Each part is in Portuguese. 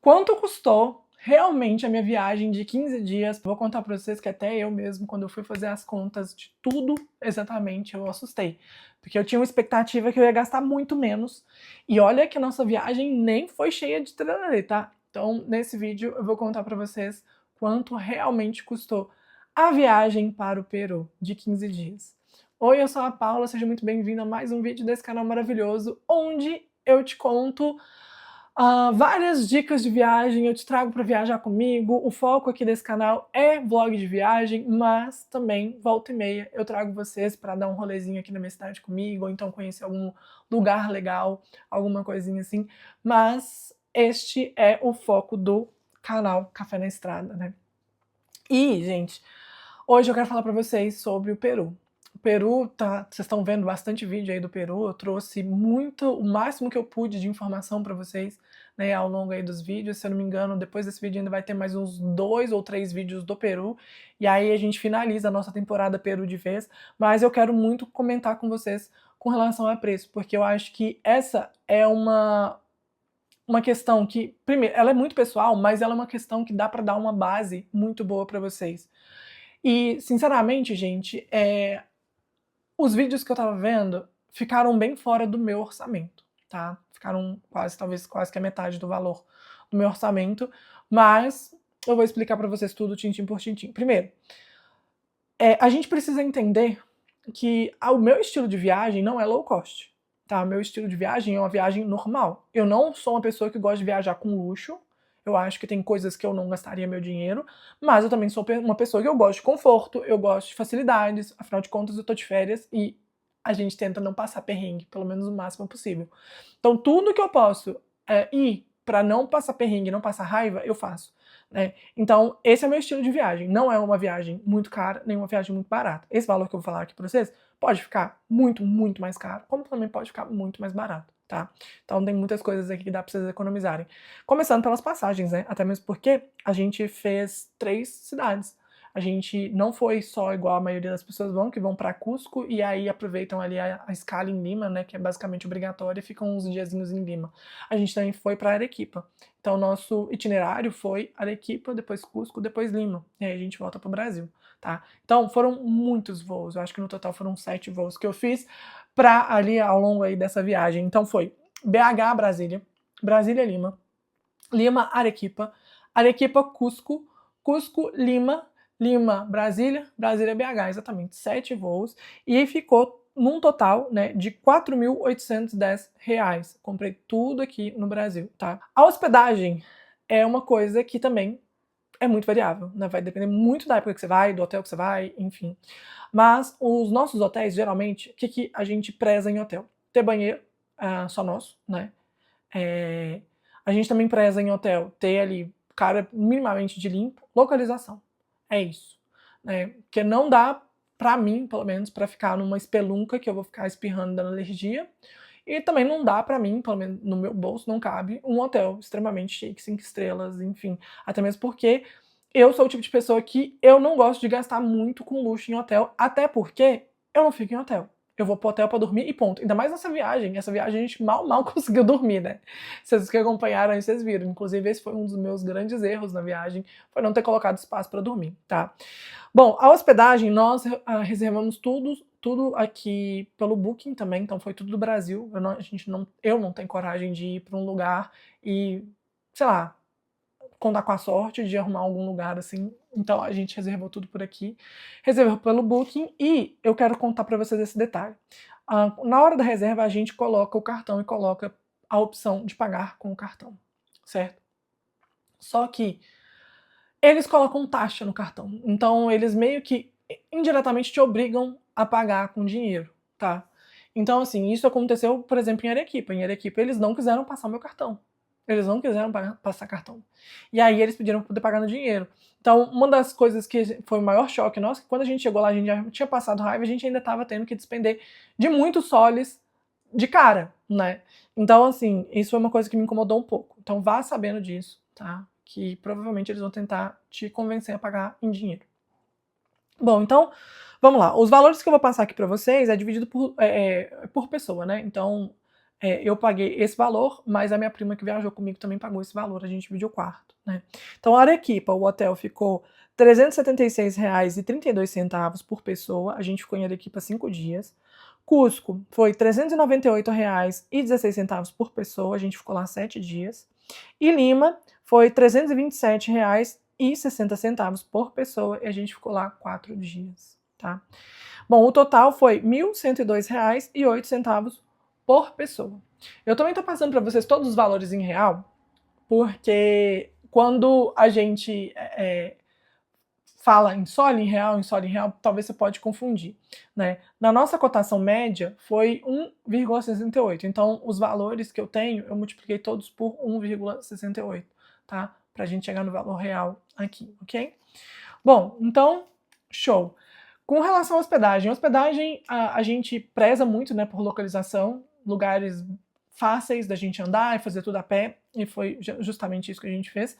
Quanto custou realmente a minha viagem de 15 dias? Vou contar pra vocês que até eu mesmo, quando eu fui fazer as contas de tudo exatamente, eu assustei. Porque eu tinha uma expectativa que eu ia gastar muito menos. E olha que a nossa viagem nem foi cheia de trararê, tá? Então, nesse vídeo, eu vou contar pra vocês quanto realmente custou a viagem para o Peru de 15 dias. Oi, eu sou a Paula, seja muito bem-vindo a mais um vídeo desse canal maravilhoso, onde eu te conto várias dicas de viagem, eu te trago para viajar comigo. O foco aqui desse canal é vlog de viagem, mas também, volta e meia, eu trago vocês para dar um rolezinho aqui na minha cidade comigo, ou então conhecer algum lugar legal, alguma coisinha assim. Mas este é o foco do canal Café na Estrada, né? E, gente, hoje eu quero falar para vocês sobre o Peru. O Peru, tá, vocês estão vendo bastante vídeo aí do Peru, eu trouxe muito, o máximo que eu pude de informação para vocês, né, ao longo aí dos vídeos. Se eu não me engano, depois desse vídeo ainda vai ter mais uns 2 ou 3 vídeos do Peru, e aí a gente finaliza a nossa temporada Peru de vez, mas eu quero muito comentar com vocês com relação a preço, porque eu acho que essa é uma questão que, primeiro, ela é muito pessoal, mas ela é uma questão que dá para dar uma base muito boa para vocês. E, sinceramente, gente, os vídeos que eu tava vendo ficaram bem fora do meu orçamento, tá? Ficaram talvez quase que a metade do valor do meu orçamento, mas eu vou explicar pra vocês tudo tintim por tintim. Primeiro, a gente precisa entender que o meu estilo de viagem não é low cost, tá? Meu estilo de viagem é uma viagem normal. Eu não sou uma pessoa que gosta de viajar com luxo. Eu acho que tem coisas que eu não gastaria meu dinheiro, mas eu também sou uma pessoa que eu gosto de conforto, eu gosto de facilidades, afinal de contas eu tô de férias e a gente tenta não passar perrengue, pelo menos o máximo possível. Então tudo que eu posso ir para não passar perrengue, não passar raiva, eu faço. Né? Então, esse é o meu estilo de viagem. Não é uma viagem muito cara, nem uma viagem muito barata. Esse valor que eu vou falar aqui pra vocês pode ficar muito, muito mais caro, como também pode ficar muito mais barato, tá? Então tem muitas coisas aqui que dá pra vocês economizarem. Começando pelas passagens, né? Até mesmo porque a gente fez 3 cidades. A gente não foi só igual a maioria das pessoas vão, que vão para Cusco e aí aproveitam ali a escala em Lima, né, que é basicamente obrigatória, e ficam uns diazinhos em Lima. A gente também foi para Arequipa. Então, nosso itinerário foi Arequipa, depois Cusco, depois Lima. E aí a gente volta para o Brasil, tá? Então, foram muitos voos. Eu acho que no total foram 7 voos que eu fiz para ali ao longo aí dessa viagem. Então, foi BH, Brasília, Brasília, Lima, Lima, Arequipa, Arequipa, Cusco, Cusco, Lima, Lima, Brasília, Brasília, BH, exatamente, 7 voos, e aí ficou num total, né, de R$ 4.810. Comprei tudo aqui no Brasil, tá? A hospedagem é uma coisa que também é muito variável, né? Vai depender muito da época que você vai, do hotel que você vai, enfim. Mas os nossos hotéis, geralmente, o que a gente preza em hotel? Ter banheiro, só nosso, né? A gente também preza em hotel ter ali cara minimamente de limpo, localização. É isso. Né? Porque não dá, pra mim, pelo menos, pra ficar numa espelunca que eu vou ficar espirrando dando alergia. E também não dá pra mim, pelo menos no meu bolso, não cabe um hotel extremamente chique, 5 estrelas, enfim. Até mesmo porque eu sou o tipo de pessoa que eu não gosto de gastar muito com luxo em hotel, até porque eu não fico em hotel. Eu vou pro hotel pra dormir e ponto. Ainda mais nessa viagem. Essa viagem a gente mal conseguiu dormir, né? Vocês que acompanharam aí, vocês viram. Inclusive, esse foi um dos meus grandes erros na viagem, foi não ter colocado espaço pra dormir, tá? Bom, a hospedagem, nós reservamos tudo aqui pelo Booking também, então foi tudo do Brasil. Eu não tenho coragem de ir pra um lugar e, sei lá, contar com a sorte de arrumar algum lugar assim. Então a gente reservou tudo por aqui, reservou pelo Booking, e eu quero contar para vocês esse detalhe. Na hora da reserva a gente coloca o cartão e coloca a opção de pagar com o cartão, certo? Só que eles colocam taxa no cartão, então eles meio que indiretamente te obrigam a pagar com dinheiro, tá? Então assim, isso aconteceu, por exemplo, em Arequipa. Em Arequipa eles não quiseram passar meu cartão. Eles não quiseram passar cartão. E aí eles pediram para poder pagar no dinheiro. Então, uma das coisas que foi o maior choque nosso, que quando a gente chegou lá, a gente já tinha passado raiva, a gente ainda estava tendo que despender de muitos soles de cara, né? Então, assim, isso foi uma coisa que me incomodou um pouco. Então, vá sabendo disso, tá? Que provavelmente eles vão tentar te convencer a pagar em dinheiro. Bom, então, vamos lá. Os valores que eu vou passar aqui para vocês é dividido por pessoa, né? Então, eu paguei esse valor, mas a minha prima que viajou comigo também pagou esse valor, a gente dividiu o quarto, né? Então, Arequipa, o hotel ficou R$ 376,32 por pessoa, a gente ficou em Arequipa 5 dias. Cusco foi R$ 398,16 por pessoa, a gente ficou lá 7 dias. E Lima foi R$ 327,60 por pessoa e a gente ficou lá 4 dias, tá? Bom, o total foi R$ 1.102,08 por pessoa. Eu também estou passando para vocês todos os valores em real, porque quando a gente fala em sólido em real, talvez você pode confundir, né? Na nossa cotação média foi 1,68. Então, os valores que eu tenho, eu multipliquei todos por 1,68, tá? Pra gente chegar no valor real aqui, ok? Bom, então, show. Com relação à hospedagem, a gente preza muito, né, por localização, lugares fáceis da gente andar e fazer tudo a pé, e foi justamente isso que a gente fez.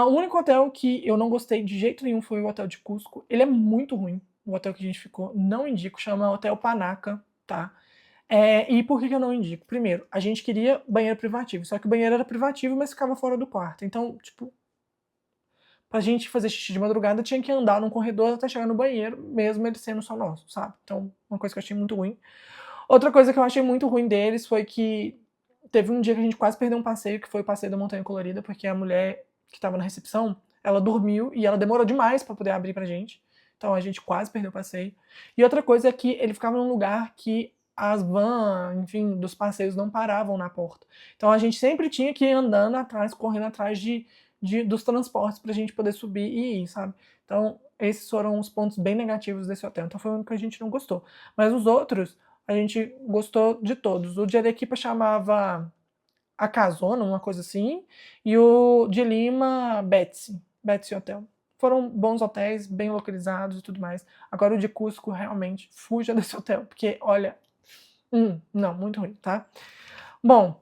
O único hotel que eu não gostei de jeito nenhum foi o hotel de Cusco. Ele é muito ruim, o hotel que a gente ficou. Não indico, chama Hotel Panaca, tá? E por que eu não indico? Primeiro, a gente queria banheiro privativo, só que o banheiro era privativo, mas ficava fora do quarto. Então, tipo, pra gente fazer xixi de madrugada, tinha que andar num corredor até chegar no banheiro, mesmo ele sendo só nosso, sabe? Então, uma coisa que eu achei muito ruim. Outra coisa que eu achei muito ruim deles foi que teve um dia que a gente quase perdeu um passeio, que foi o passeio da Montanha Colorida, porque a mulher que estava na recepção, ela dormiu e ela demorou demais para poder abrir pra gente. Então a gente quase perdeu o passeio. E outra coisa é que ele ficava num lugar que as vans, enfim, dos passeios não paravam na porta. Então a gente sempre tinha que ir andando atrás, correndo atrás dos transportes pra gente poder subir e ir, sabe? Então esses foram os pontos bem negativos desse hotel. Então foi o único que a gente não gostou. Mas os outros, a gente gostou de todos. O de Arequipa chamava a Casona, uma coisa assim, e o de Lima, Betsy Hotel. Foram bons hotéis, bem localizados e tudo mais. Agora o de Cusco, realmente, fuja desse hotel, porque, olha, não, muito ruim, tá? Bom,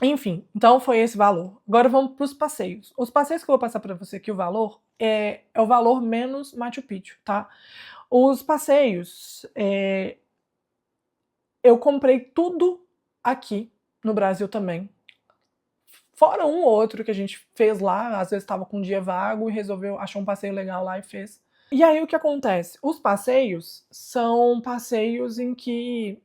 enfim, então foi esse valor. Agora vamos para os passeios. Os passeios que eu vou passar para você aqui, o valor, é o valor menos Machu Picchu, tá? Os passeios, eu comprei tudo aqui no Brasil também. Fora um ou outro que a gente fez lá, às vezes estava com um dia vago e achou um passeio legal lá e fez. E aí o que acontece? Os passeios são passeios em que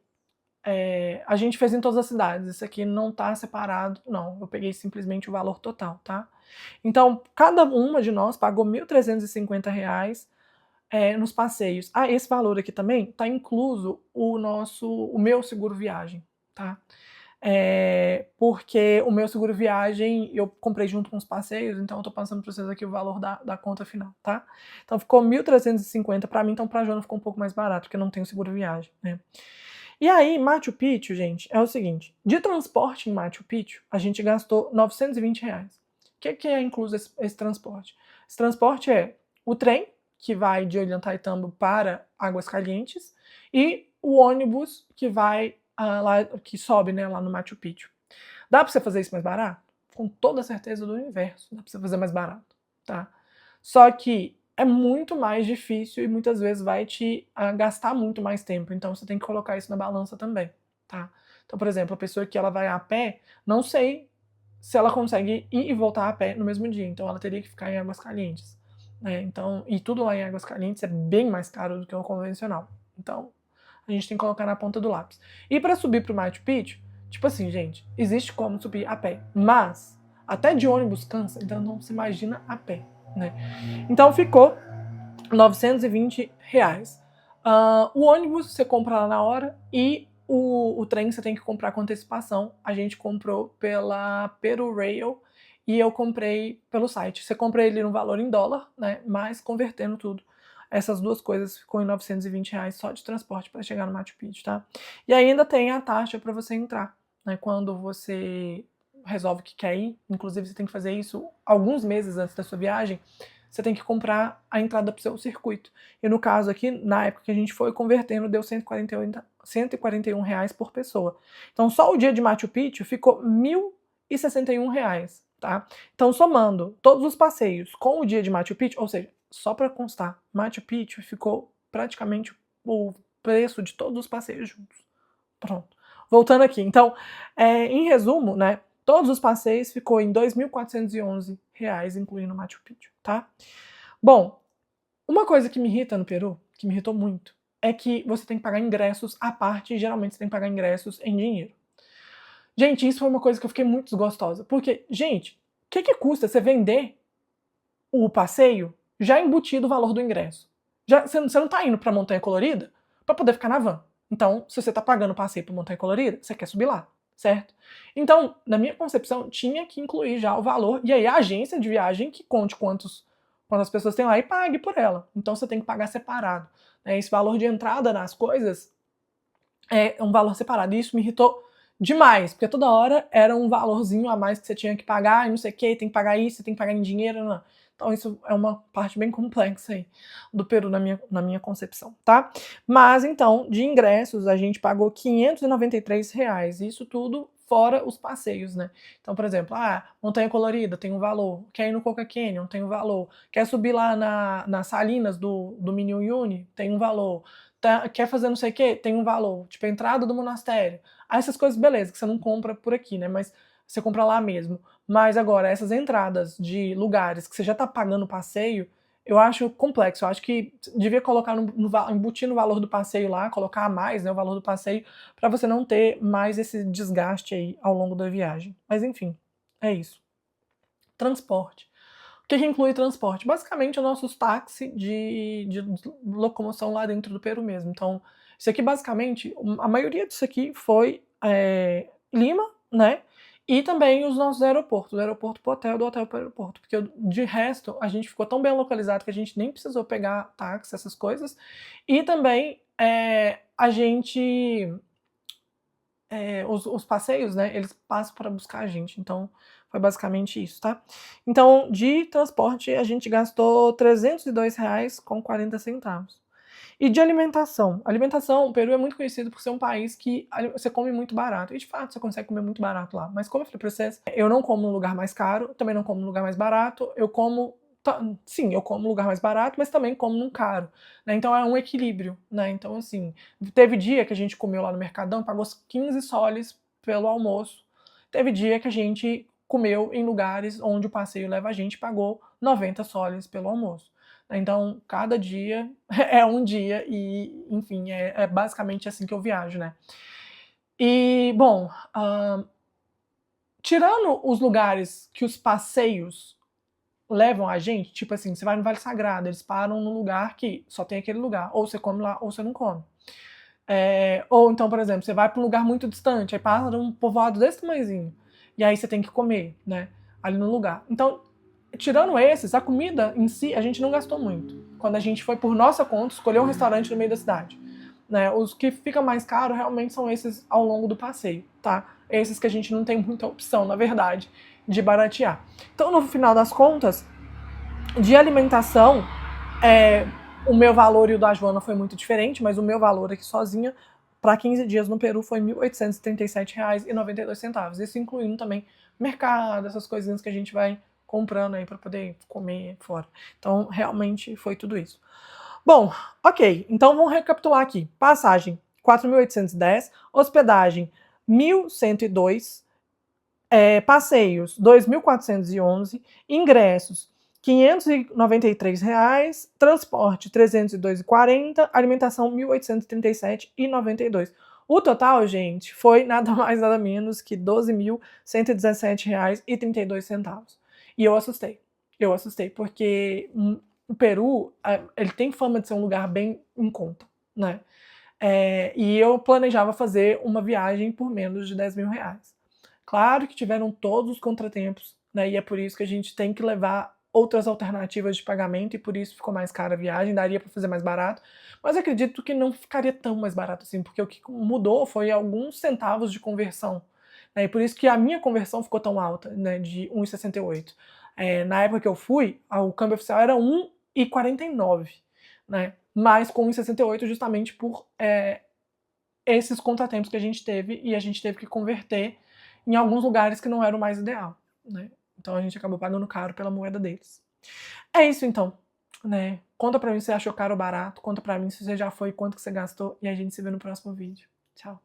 a gente fez em todas as cidades. Isso aqui não tá separado, não. Eu peguei simplesmente o valor total, tá? Então, cada uma de nós pagou R$ 1.350 nos passeios. Esse valor aqui também tá incluso o meu seguro viagem, tá? Porque o meu seguro viagem eu comprei junto com os passeios, então eu tô passando pra vocês aqui o valor da conta final, tá? Então ficou 1.350 pra mim, então pra Joana ficou um pouco mais barato, porque não tem o seguro viagem, né? E aí, Machu Picchu, gente, é o seguinte, de transporte em Machu Picchu, a gente gastou R$ 920. O que é incluso esse transporte? Esse transporte é o trem, que vai de Ollantaytambo para Águas Calientes, e o ônibus que vai lá, que sobe, né, lá no Machu Picchu. Dá pra você fazer isso mais barato? Com toda a certeza do universo, dá pra você fazer mais barato, tá? Só que é muito mais difícil e muitas vezes vai te gastar muito mais tempo, então você tem que colocar isso na balança também, tá? Então, por exemplo, a pessoa que ela vai a pé, não sei se ela consegue ir e voltar a pé no mesmo dia, então ela teria que ficar em Águas Calientes, né? Então, e tudo lá em Águas Calientes é bem mais caro do que o convencional. Então, a gente tem que colocar na ponta do lápis. E para subir pro Machu Picchu, tipo assim, gente, existe como subir a pé, mas até de ônibus cansa, então não se imagina a pé, né? Então ficou R$ 920. O ônibus você compra lá na hora e o trem você tem que comprar com antecipação. A gente comprou pela Peru Rail e eu comprei pelo site. Você compra ele no valor em dólar, né? Mas convertendo tudo. Essas duas coisas ficou em R$ 920 só de transporte para chegar no Machu Picchu, tá? E ainda tem a taxa para você entrar, né? Quando você resolve que quer ir, inclusive você tem que fazer isso alguns meses antes da sua viagem, você tem que comprar a entrada para o seu circuito. E no caso aqui, na época que a gente foi convertendo, deu R$ 141 por pessoa. Então só o dia de Machu Picchu ficou R$ 1.061, tá? Então somando todos os passeios com o dia de Machu Picchu, ou seja, só para constar, Machu Picchu ficou praticamente o preço de todos os passeios juntos. Pronto. voltando aqui. Então, em resumo, né, todos os passeios ficou em R$ 2.411, incluindo o Machu Picchu, tá? Bom, uma coisa que me irrita no Peru, que me irritou muito, é que você tem que pagar ingressos à parte e geralmente você tem que pagar ingressos em dinheiro. Gente, isso foi uma coisa que eu fiquei muito desgostosa. Porque, gente, o que custa você vender o passeio já embutido o valor do ingresso? Você não tá indo pra Montanha Colorida pra poder ficar na van. Então, se você tá pagando o passeio pra Montanha Colorida, você quer subir lá, certo? Então, na minha concepção, tinha que incluir já o valor, e aí a agência de viagem que conte quantas pessoas tem lá e pague por ela. Então você tem que pagar separado. Esse valor de entrada nas coisas é um valor separado. E isso me irritou demais, porque toda hora era um valorzinho a mais que você tinha que pagar, e não sei o que, tem que pagar isso, tem que pagar em dinheiro, não. Então isso é uma parte bem complexa aí do Peru na minha concepção, tá? Mas então, de ingressos, a gente pagou R$ 593, isso tudo fora os passeios, né? Então, por exemplo, Montanha Colorida tem um valor, quer ir no Coca Canyon tem um valor, quer subir lá nas salinas do Mini Uyuni, tem um valor, quer fazer não sei o que, tem um valor, tipo a entrada do monastério. Essas coisas, beleza, que você não compra por aqui, né? Mas você compra lá mesmo. Mas agora, essas entradas de lugares que você já tá pagando o passeio, eu acho complexo. Eu acho que devia colocar embutir no valor do passeio lá, colocar a mais, né, o valor do passeio, para você não ter mais esse desgaste aí ao longo da viagem. Mas enfim, é isso. Transporte. O que inclui transporte? Basicamente, os nossos táxis de locomoção lá dentro do Peru mesmo. Então, isso aqui, basicamente, a maioria disso aqui foi Lima, né? E também os nossos aeroportos, do aeroporto pro hotel, do hotel pro aeroporto. Porque, de resto, a gente ficou tão bem localizado que a gente nem precisou pegar táxi, essas coisas. E também, a gente... os passeios, né, eles passam para buscar a gente. Então, foi basicamente isso, tá? Então, de transporte, a gente gastou R$ 302,40. E de alimentação? Alimentação, o Peru é muito conhecido por ser um país que você come muito barato. E, de fato, você consegue comer muito barato lá. Mas, como eu falei pra vocês, eu não como num lugar mais caro, também não como num lugar mais barato. Eu como... Sim, eu como num lugar mais barato, mas também como num caro, né? Então é um equilíbrio, né? Então, assim, teve dia que a gente comeu lá no Mercadão, pagou 15 soles pelo almoço. Teve dia que a gente comeu em lugares onde o passeio leva a gente, pagou 90 soles pelo almoço. Então, cada dia é um dia e, enfim, é basicamente assim que eu viajo, né? E, bom, tirando os lugares que os passeios levam a gente, tipo assim, você vai no Vale Sagrado, eles param num lugar que só tem aquele lugar, ou você come lá ou você não come. Ou então, por exemplo, você vai para um lugar muito distante, aí passa num povoado desse tamanhozinho, e aí você tem que comer, né, ali no lugar. Então, tirando esses, a comida em si, a gente não gastou muito. Quando a gente foi por nossa conta, escolher um restaurante no meio da cidade. Né, os que ficam mais caros realmente são esses ao longo do passeio, tá? Esses que a gente não tem muita opção, na verdade, de baratear. Então, no final das contas, de alimentação, o meu valor e o da Joana foi muito diferente, mas o meu valor aqui sozinha, para 15 dias no Peru, foi R$ 1.837,92. Isso incluindo também mercado, essas coisinhas que a gente vai comprando aí para poder comer fora. Então, realmente foi tudo isso. Bom, ok. Então, vamos recapitular aqui. Passagem, 4.810. Hospedagem, 1.102. Passeios, 2.411. Ingressos, R$ 593. Transporte, R$ 302,40. Alimentação, R$ 1.837,92. O total, gente, foi nada mais nada menos que R$ 12.117,32. E eu assustei. Eu assustei, porque o Peru, ele tem fama de ser um lugar bem em conta, né? E eu planejava fazer uma viagem por menos de R$ 10.000. Claro que tiveram todos os contratempos, né? E é por isso que a gente tem que levar outras alternativas de pagamento e por isso ficou mais cara a viagem, daria para fazer mais barato, mas acredito que não ficaria tão mais barato assim, porque o que mudou foi alguns centavos de conversão, né? E por isso que a minha conversão ficou tão alta, né, de 1,68. Na época que eu fui, o câmbio oficial era 1,49, né? Mas com 1,68 justamente por esses contratempos que a gente teve e a gente teve que converter em alguns lugares que não era o mais ideal, né? Então a gente acabou pagando caro pela moeda deles. É isso então, né? Conta pra mim se você achou caro ou barato, conta pra mim se você já foi, quanto que você gastou e a gente se vê no próximo vídeo. Tchau!